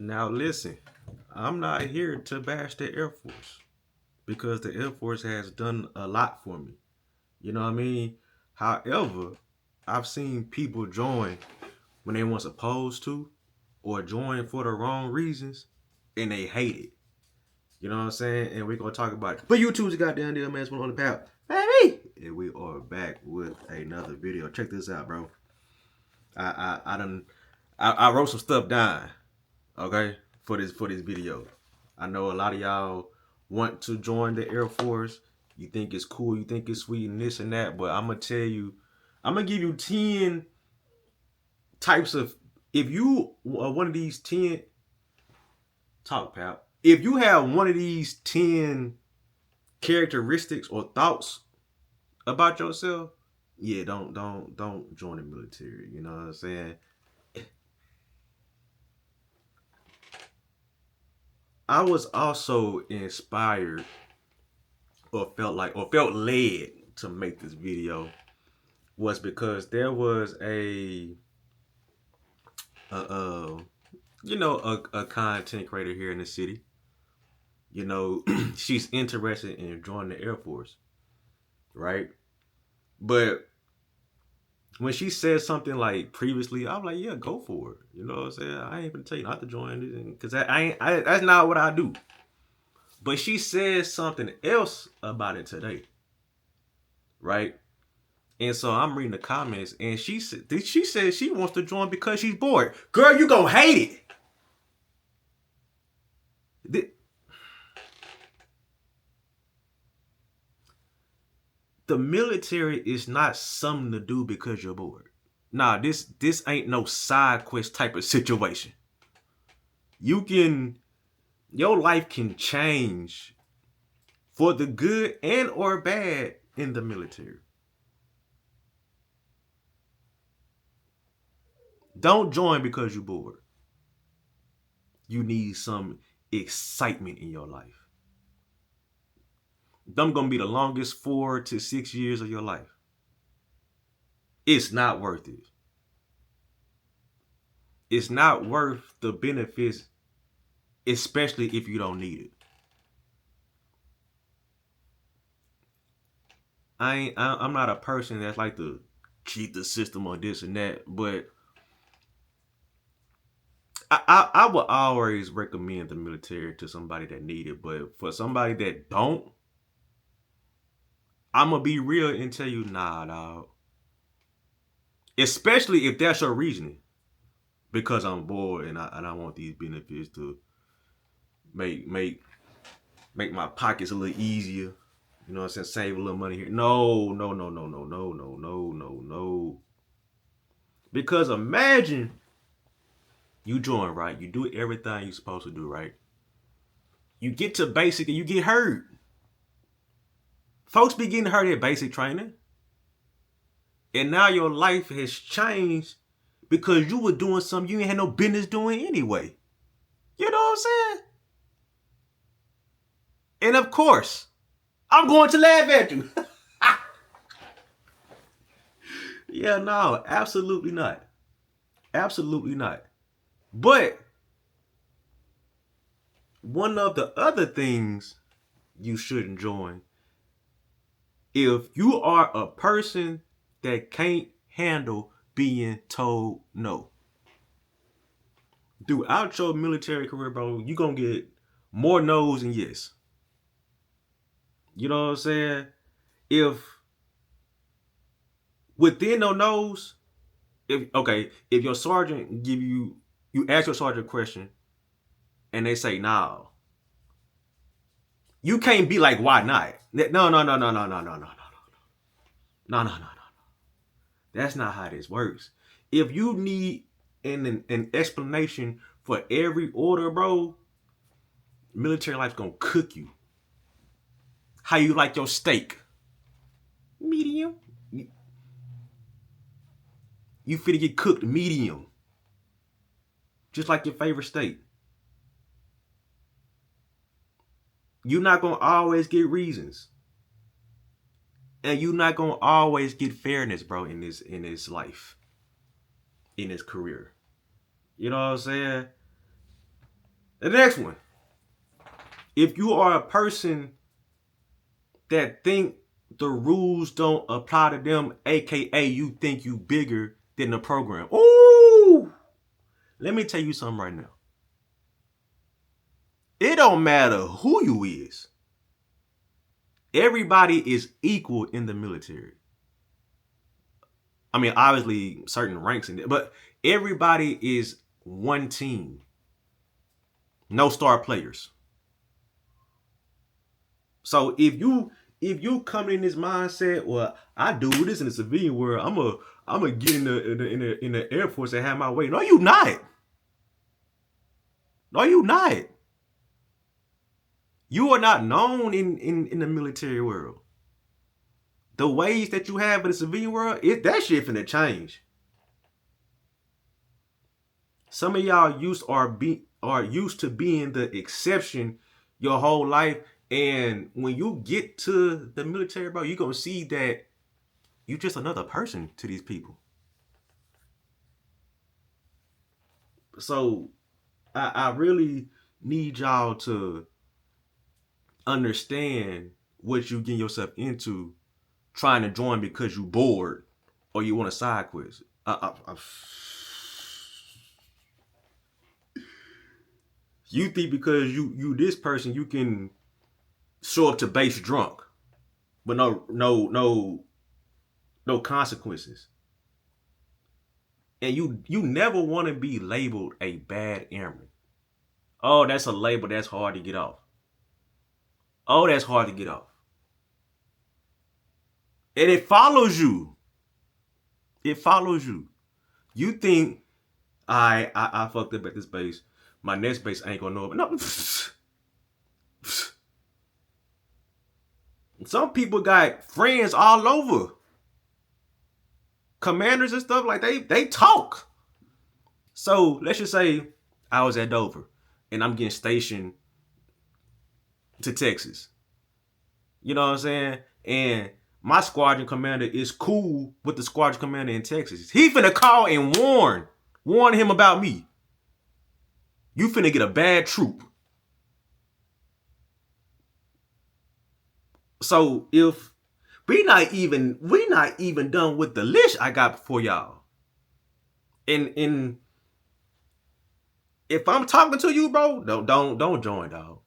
Now listen, I'm not here to bash the Air Force because the Air Force has done a lot for me. You know what I mean? However, I've seen people join when they weren't supposed to or join for the wrong reasons and they hate it. You know what I'm saying? And we're gonna talk about it. But YouTube's goddamn deal, man. It's one on the path. Baby! And we are back with another video. Check this out, bro. I done I wrote some stuff down, okay, for this video. I know a lot of y'all want to join the Air Force. You think it's cool, you think it's sweet and this and that, but I'm gonna tell you, I'm gonna give you 10 types of if you are one of these 10 talk pal. If you have one of these 10 characteristics or thoughts about yourself, yeah, don't join the military. You know what I'm saying? I was also inspired or felt led to make this video was because there was a, a a content creator here in the city. You know, she's interested in joining the Air Force, right? But when she said something like previously, I'm like, yeah, go for it. You know what I'm saying? I ain't gonna tell you not to join it because that's not what I do. But she said something else about it today, right? And so I'm reading the comments, and she said she wants to join because she's bored. Girl, you gonna hate it. The military is not something to do because you're bored. Nah, this ain't no side quest type of situation. You can your life can change for the good and or bad in the military. Don't join because you're bored. You need some excitement in your life. Them gonna be the longest 4 to 6 years of your life. It's not worth it. It's not worth the benefits, especially if you don't need it. I'm not a person that's like to cheat the system or this and that, but I would always recommend the military to somebody that need it. But for somebody that don't, I'm gonna be real and tell you, nah, dog. Especially if that's your reasoning, because I'm bored and I want these benefits to make make make my pockets a little easier. You know what I'm saying? Save a little money here. No, no, no, no, no, no, no, no, no, no. Because imagine you join, right? You do everything you're supposed to do, right? You get to basic and you get hurt. Folks be getting hurt at basic training. And now your life has changed because you were doing something you ain't had no business doing anyway. You know what I'm saying? And of course, I'm going to laugh at you. Yeah, no, absolutely not. Absolutely not. But one of the other things you shouldn't join, if you are a person that can't handle being told no. Throughout your military career, bro, you gonna get more no's than yes. You know what I'm saying? If within the no's, if your sergeant give you ask your sergeant a question and they say no, you can't be like, why not? No, no, no, no, no, no, no, no, no, no, no, no, no. That's not how this works. If you need an explanation for every order, bro, military life's gonna cook you. How you like your steak? Medium. You finna get cooked medium. Just like your favorite steak. You're not gonna always get reasons. And you're not gonna always get fairness, bro, in this life. In this career. You know what I'm saying? The next one. If you are a person that think the rules don't apply to them, aka you think you bigger than the program. Ooh! Let me tell you something right now. It don't matter who you is. Everybody is equal in the military. I mean, obviously certain ranks in it, but everybody is one team. No star players. So if you come in this mindset, well, I do this in the civilian world, I'm gonna get in the Air Force and have my way. No, you not. No, you not. You are not known in the military world. The ways that you have in the civilian world, that shit finna change. Some of y'all are used to being the exception your whole life, and when you get to the military, bro, you gonna see that you just another person to these people. So I really need y'all to understand what you get yourself into trying to join because you bored or you want a side quest. You think because you this person you can show up to base drunk, but no consequences, and you never want to be labeled a bad airman. Oh, that's a label that's hard to get off. Oh, that's hard to get off, and it follows you. It follows you. You think I fucked up at this base. My next base ain't gonna know it. No. Some people got friends all over. Commanders and stuff, like they talk. So let's just say I was at Dover and I'm getting stationed to Texas. You know what I'm saying? And my squadron commander is cool with the squadron commander in Texas. He finna call and warn him about me. You finna get a bad troop. So if we not even done with the list I got for y'all. And if I'm talking to you, bro, don't join, dog.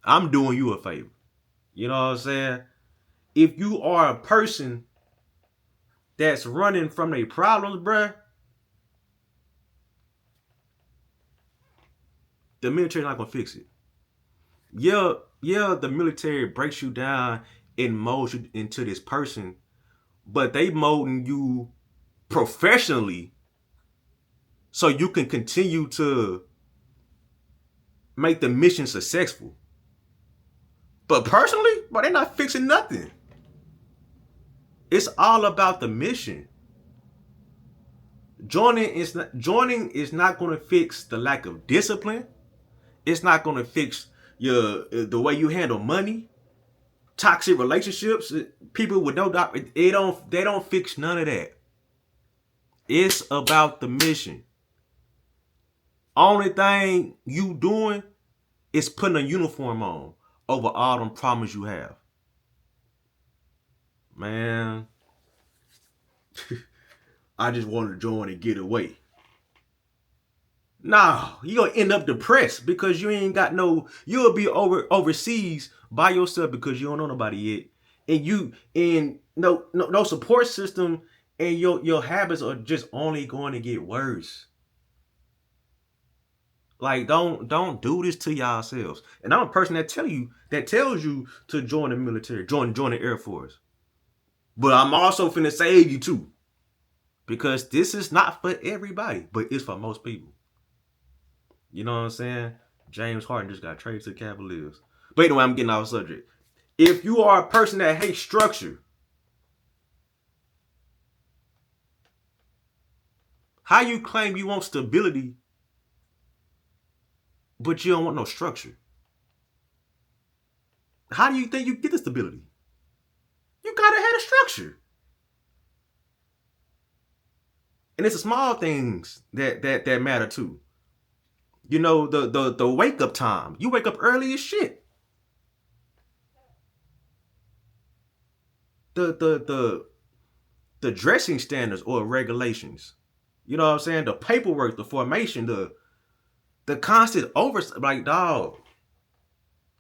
I'm doing you a favor. You know what I'm saying? If you are a person that's running from their problems, bruh, the military not gonna fix it. Yeah, the military breaks you down and molds you into this person, but they molding you professionally so you can continue to make the mission successful. But personally, bro, they're not fixing nothing. It's all about the mission. Joining is not going to fix the lack of discipline. It's not going to fix the way you handle money, toxic relationships, people with no doubt. They don't fix none of that. It's about the mission. Only thing you doing is putting a uniform on over all them problems you have. Man, I just wanted to join and get away. Nah, you gonna end up depressed because you ain't got you'll be overseas by yourself because you don't know nobody yet. And no support system, and your habits are just only going to get worse. Like don't do this to yourselves. And I'm a person that tells you to join the military, join the Air Force. But I'm also finna save you too. Because this is not for everybody, but it's for most people. You know what I'm saying? James Harden just got traded to the Cavaliers. But anyway, I'm getting off subject. If you are a person that hates structure, how you claim you want stability, but you don't want no structure? How do you think you get the stability? You gotta have a structure. And it's the small things that matter too. You know, the wake up time. You wake up early as shit. The dressing standards or regulations. You know what I'm saying? The paperwork, the formation, the constant oversight. Like, dog,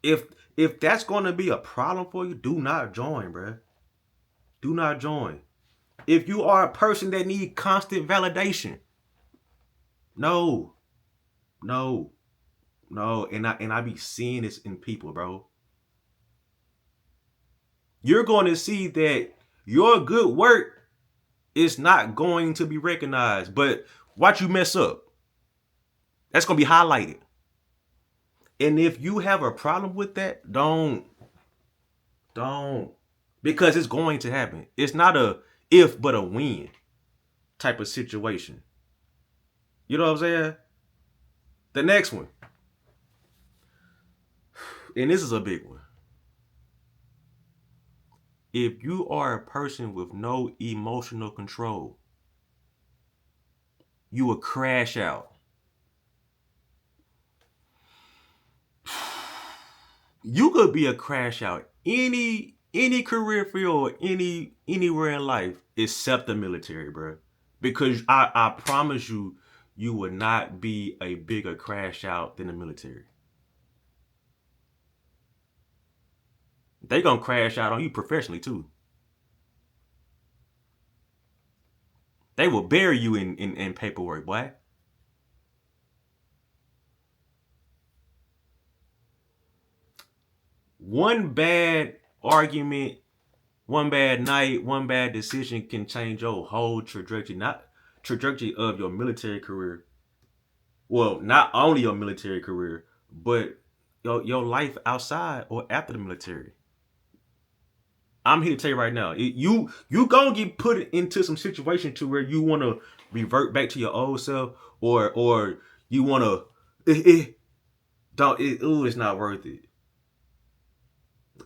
if if that's gonna be a problem for you, do not join, bruh. Do not join. If you are a person that need constant validation, no, no, no. And I be seeing this in people, bro. You're going to see that your good work is not going to be recognized. But watch you mess up. That's gonna be highlighted. And if you have a problem with that, don't, because it's going to happen. It's not a if but a when type of situation. You know what I'm saying? The next one, and this is a big one. If you are a person with no emotional control, you will crash out. You could be a crash out any career field, anywhere in life except the military, bro. Because I promise you, you would not be a bigger crash out than the military. They gonna crash out on you professionally too. They will bury you in paperwork, boy. One bad argument, one bad night, one bad decision can change your whole trajectory, not trajectory of your military career. Well, not only your military career, but your life outside or after the military. I'm here to tell you right now, you gonna get put into some situation to where you want to revert back to your old self, or you want to, don't, ooh, it's not worth it.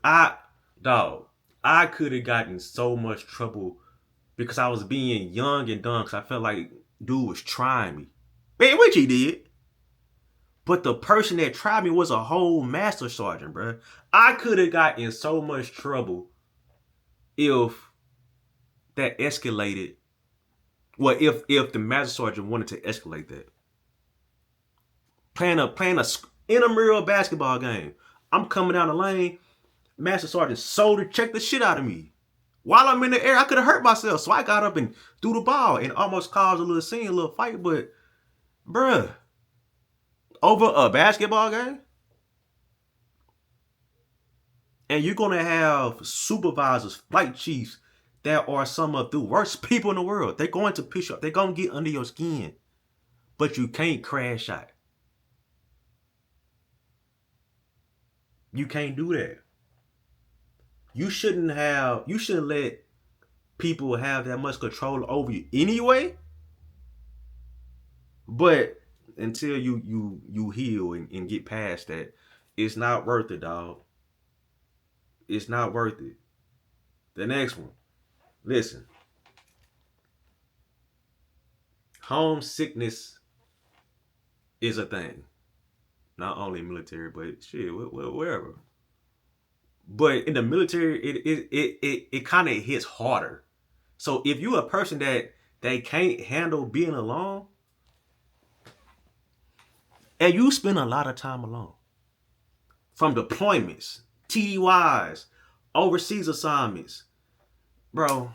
I, dog, I could have gotten so much trouble because I was being young and dumb because I felt like dude was trying me. Man, which he did. But the person that tried me was a whole master sergeant, bro. I could have got in so much trouble if that escalated. Well, if the master sergeant wanted to escalate that, playing a intramural basketball game, I'm coming down the lane. Master sergeant shoulder checked the shit out of me. While I'm in the air, I could have hurt myself, so I got up and threw the ball and almost caused a little scene, a little fight. But, bruh, over a basketball game, and you're gonna have supervisors, flight chiefs that are some of the worst people in the world. They're going to push up. They're gonna get under your skin, but you can't crash out. You can't do that. You shouldn't let people have that much control over you anyway. But until you heal and get past that, it's not worth it, dog. It's not worth it. The next one. Listen. Homesickness is a thing. Not only military, but shit, wherever. But in the military, it kind of hits harder. So if you're a person that they can't handle being alone, and you spend a lot of time alone, from deployments, TDYs, overseas assignments, bro,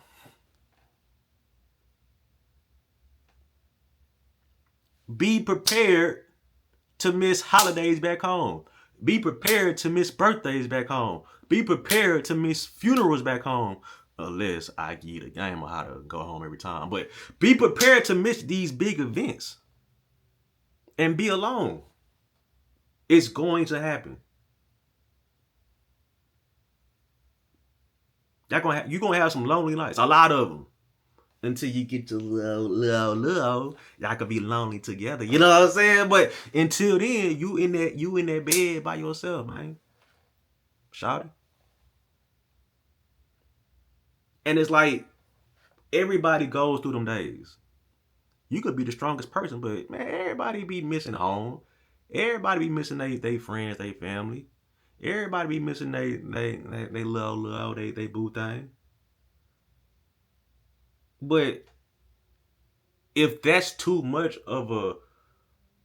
be prepared to miss holidays back home. Be prepared to miss birthdays back home. Be prepared to miss funerals back home. Unless I give you the game on how to go home every time. But be prepared to miss these big events. And be alone. It's going to happen. You're going to have some lonely nights. A lot of them. Until you get to love, y'all could be lonely together. You know what I'm saying? But until then, you in that bed by yourself, man. Shout it. And it's like everybody goes through them days. You could be the strongest person, but man, everybody be missing home. Everybody be missing they friends, they family. Everybody be missing they love, they boo thing. But if that's too much of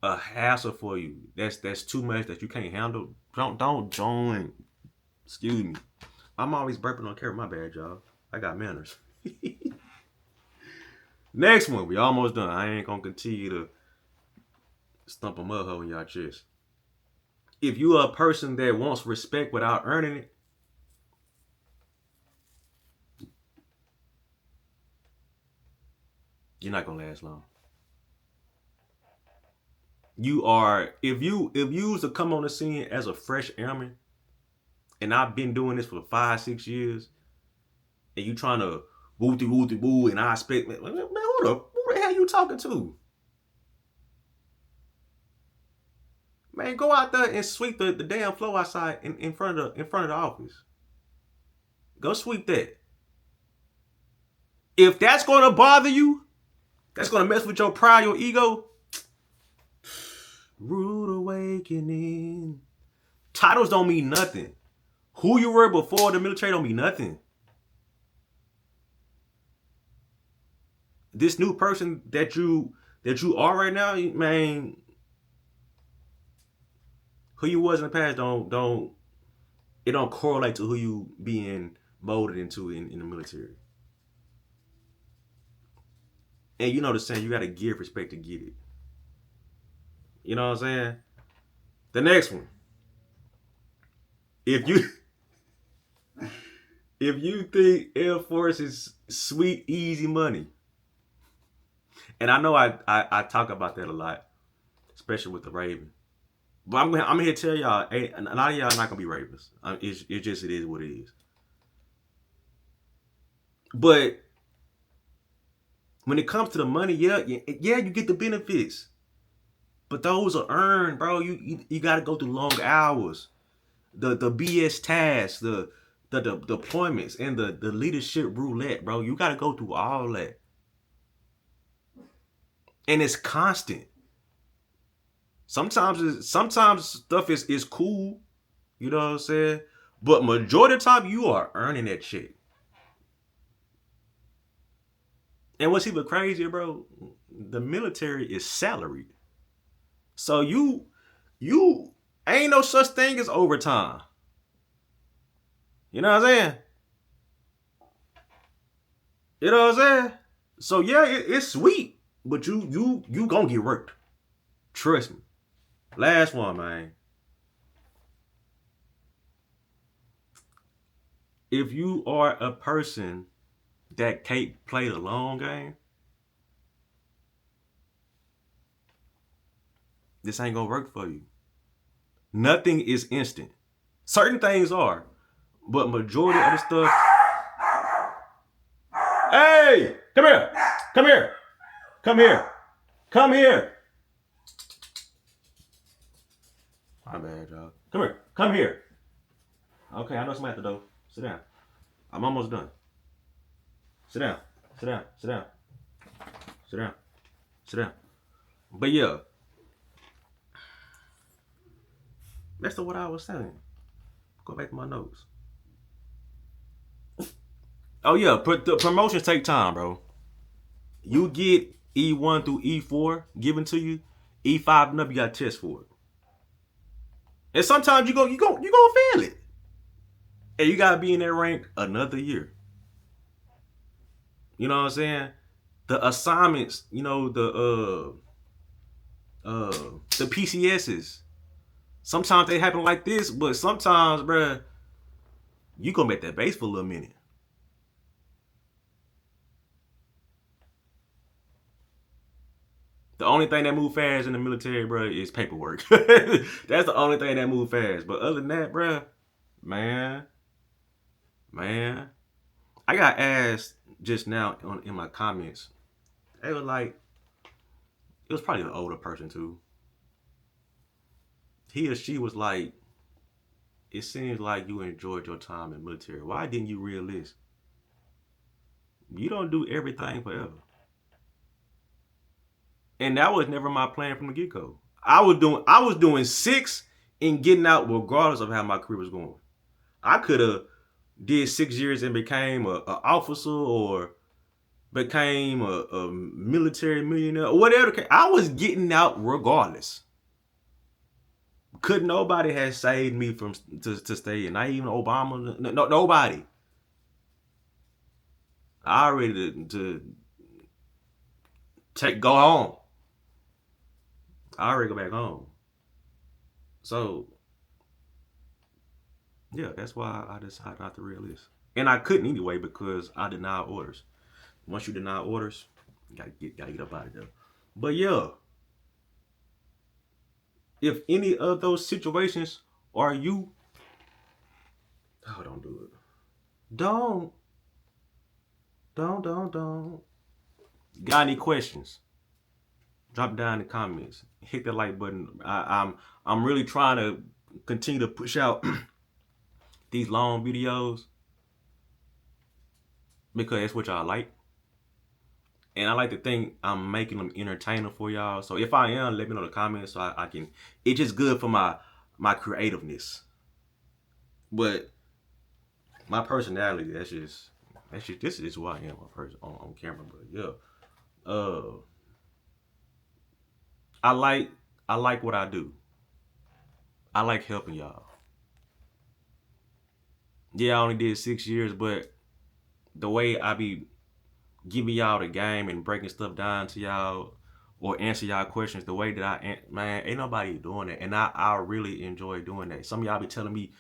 a hassle for you, that's too much that you can't handle. Don't join. Excuse me. I'm always burping on camera. My bad, y'all. I got manners. Next one, we almost done. I ain't gonna continue to stump a mud hole in y'all chest. If you are a person that wants respect without earning it, you're not gonna last long. You are if you was to come on the scene as a fresh airman, and I've been doing this for 5-6 years, and you trying to wooty woo, and I expect man, hold up, who the hell you talking to? Man, go out there and sweep the damn floor outside in front of the office. Go sweep that. If that's gonna bother you, that's gonna mess with your pride, your ego. Rude awakening. Titles don't mean nothing. Who you were before the military don't mean nothing. This new person that you are right now, man, who you was in the past don't correlate to who you being molded into in the military. And you know the saying, you gotta give respect to get it. You know what I'm saying? The next one. If you if you think Air Force is sweet, easy money, and I know I talk about that a lot, especially with the Raven. But I'm here to tell y'all, a lot of y'all are not gonna be Ravens. It is what it is. But when it comes to the money, yeah, you get the benefits, but those are earned, bro. You got to go through long hours, the BS tasks, the deployments, and the leadership roulette, bro. You got to go through all that, and it's constant. Sometimes stuff is cool, you know what I'm saying, but majority of the time you are earning that shit. And what's even crazier, bro? The military is salaried. So you ain't no such thing as overtime. You know what I'm saying? You know what I'm saying? So yeah, it's sweet, but you gonna get worked. Trust me. Last one, man. If you are a person that can't play the long game, this ain't gonna work for you. Nothing is instant. Certain things are, but majority of the stuff. Hey, come here, come here, come here, come here. My bad, y'all. Come here, come here. Okay, I know somebody at the door. Sit down. I'm almost done. Sit down, sit down, sit down, sit down, sit down. But yeah, that's what I was saying. Go back to my notes. Oh yeah, the promotions take time, bro. You get E1 through E4 given to you, E5 and up, you got to test for it. And sometimes you gonna fail it, and you gotta be in that rank another year. You know what I'm saying? The assignments, you know, the PCSs. Sometimes they happen like this, but sometimes, bruh, you gonna make that base for a little minute. The only thing that move fast in the military, bro, is paperwork. That's the only thing that move fast. But other than that, bro, man, I got asked just now in my comments. They were like, it was probably an older person too. He or she was like, it seems like you enjoyed your time in the military. Why didn't you realize you don't do everything forever? And that was never my plan from the get-go. I was doing 6 and getting out regardless of how my career was going. I could have did 6 years and became a officer or became a military millionaire or whatever. I was getting out regardless. Could nobody have saved me from to stay? Not even Obama. No, nobody. I already to go home. I already go back home. So yeah, that's why I decided not to release. And I couldn't anyway because I denied orders. Once you deny orders, you gotta get up out of there. But yeah, if any of those situations are you, oh, don't do it. Don't, don't. Got any questions? Drop it down in the comments. Hit the like button. I'm really trying to continue to push out these long videos because that's what y'all like. And I like to think I'm making them entertaining for y'all. So if I am, let me know in the comments so I can. It's just good for my creativeness. But my personality, that's just this is who I am on camera. But yeah, I like what I do. I like helping y'all. Yeah, I only did 6 years, but the way I be giving y'all the game and breaking stuff down to y'all or answer y'all questions, the way that man, ain't nobody doing that, and I really enjoy doing that. Some of y'all be telling me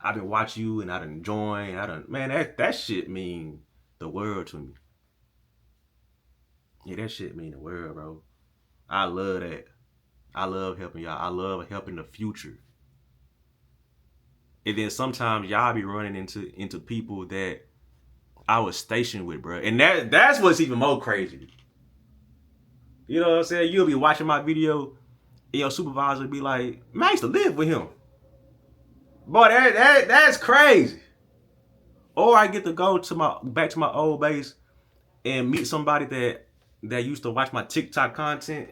I've been watching you and I done join, man, that shit mean the world to me. Yeah, that shit mean the world, bro. I love that. I love helping y'all. I love helping the future. And then sometimes y'all be running into people that I was stationed with, bro. And that's what's even more crazy. You know what I'm saying? You'll be watching my video and your supervisor be like, man, I used to live with him. Boy, that's crazy. Or I get to go to back to my old base and meet somebody that used to watch my TikTok content.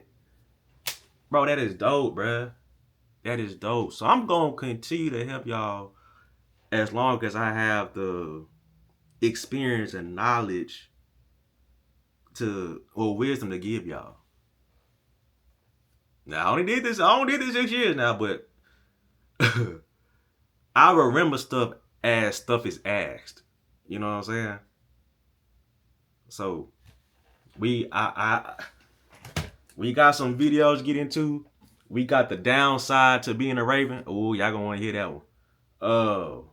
Bro, that is dope, bro. That is dope. So I'm gonna continue to help y'all as long as I have the experience and knowledge or wisdom to give y'all. Now I only did this 6 years now, but I remember stuff as stuff is asked. You know what I'm saying? So we got some videos to get into. We got the downside to being a Raven. Oh, y'all gonna want to hear that one.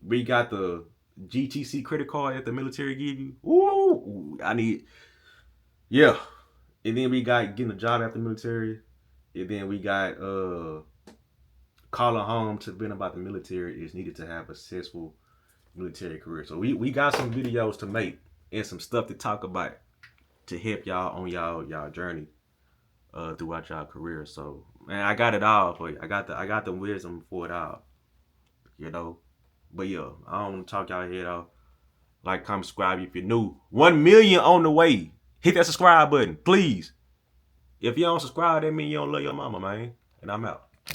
We got the GTC credit card that the military give you. Ooh, yeah. And then we got getting a job after the military. And then we got calling home to being about the military is needed to have a successful military career. So we got some videos to make and some stuff to talk about to help y'all on y'all journey throughout y'all career. So man, I got it all for you. I got the wisdom for it all. You know. But yeah, I don't want to talk y'all head off. Like, comment, subscribe if you're new. 1 million on the way. Hit that subscribe button, please. If you don't subscribe, that means you don't love your mama, man. And I'm out.